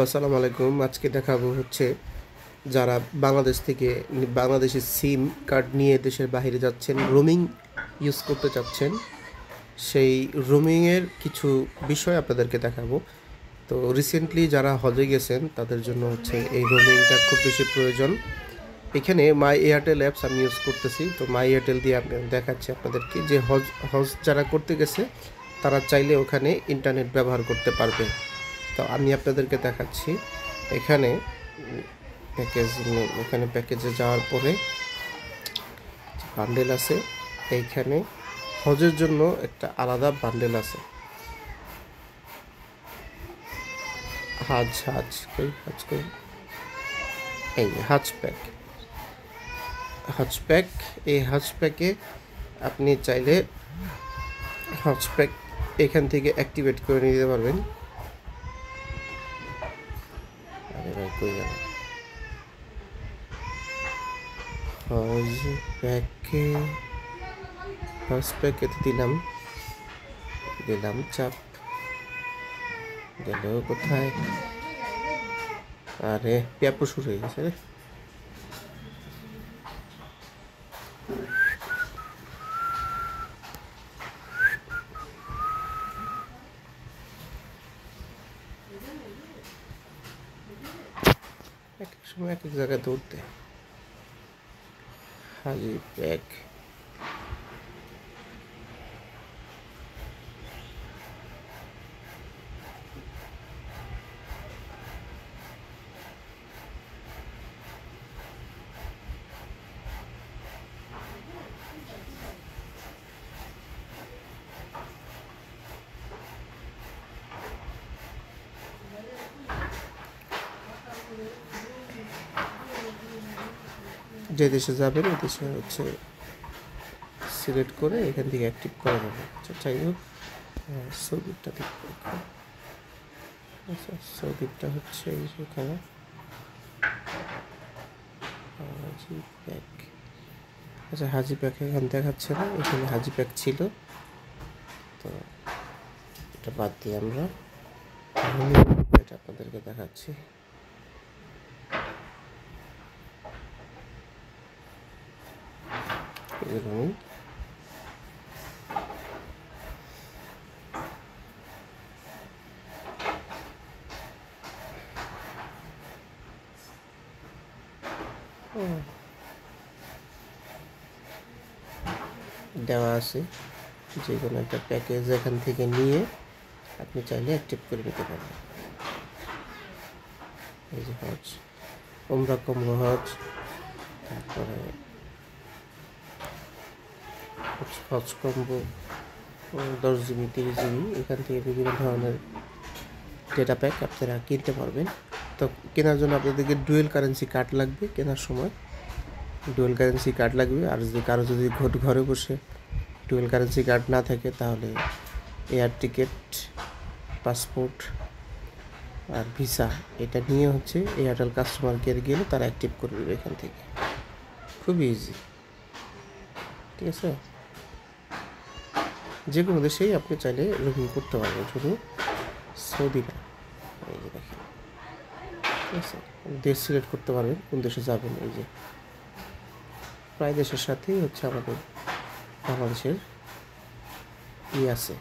আসসালামু আলাইকুম। আজকে দেখাবো হচ্ছে যারা বাংলাদেশ থেকে বাংলাদেশের সিম কার্ড নিয়ে দেশের বাইরে যাচ্ছেন, রোমিং ইউজ করতে চাচ্ছেন, সেই রোমিংয়ের কিছু বিষয় আপনাদেরকে দেখাবো। তো রিসেন্টলি যারা হজে গেছেন তাদের জন্য হচ্ছে এই রোমিংটা খুব বেশি প্রয়োজন। এখানে মাই এয়ারটেল অ্যাপস আমি ইউজ করতেছি। তো মাই এয়ারটেল দিয়ে আমি দেখাচ্ছি আপনাদেরকে যে হজ যারা করতে গেছে তারা চাইলে ওখানে ইন্টারনেট ব্যবহার করতে পারবে। তো আমি আপনাদেরকে দেখাচ্ছি এখানে প্যাকেজে যাওয়ার পরে বান্ডেল আছে। এইখানে হজের জন্য একটা আলাদা বান্ডেল আছে, এই হাজ প্যাক। এই হাজ প্যাকে আপনি চাইলে হাজ প্যাক এখান থেকে অ্যাক্টিভেট করে নিতে পারবেন। হাজ প্যাকে দিলাম চাপ, গেল কোথায়? আরে পেঁপো শুরু হয়ে গেছে রে। এক এক সময় এক এক জায়গায় দৌড়তে। হাজি প্যাক যে দেশে যাবেন ওই দেশে হচ্ছে সিলেক্ট করে এখান থেকে অ্যাক্টিভ করা যাবে। আচ্ছা, যাই হোক, সৌদিটা দেখবো। আচ্ছা, সৌদিটা হচ্ছে এখানে হাজি প্যাক। আচ্ছা, হাজি প্যাক এখানে দেখাচ্ছে না, এখানে হাজি প্যাক ছিল, তো এটা বাদ দিয়ে আমরা এটা আপনাদেরকে দেখাচ্ছি। এরকম দেওয়া আছে, যে কোনো একটা প্যাকেজ এখান থেকে নিয়ে আপনি চাইলে অ্যাক্টিভ করে নিতে পারবেন। এই যে হজ, উমরা কম্বো হজ, তারপরে হজ কম্বো 10 GB 30 GB, এখান থেকে বিভিন্ন ধরনের ডেটা প্যাক আপনারা কিনতে পারবেন। তো কেনার জন্য আপনাদেরকে ডুয়েল কারেন্সি কার্ড লাগবে। কেনার সময় ডুয়েল কারেন্সি কার্ড লাগবে। আর যদি ঘরে বসে ডুয়েল কারেন্সি কার্ড না থাকে তাহলে এয়ার টিকিট, পাসপোর্ট আর ভিসা এটা নিয়ে হচ্ছে এয়ারটেল কাস্টমার কেয়ার গেলে তারা অ্যাক্টিভ করে দেবে এখান থেকে। খুবই ইজি, ঠিক আছে? যে কোনো দেশেই আপনি চাইলে রোমিং করতে পারবেন, শুধু সৌদি না। এই যে দেখেন, ঠিক আছে, দেশ সিলেক্ট করতে পারবেন কোন দেশে যাবেন। এই যে প্রায় দেশের সাথেই হচ্ছে আমাদের বাংলাদেশের আছে।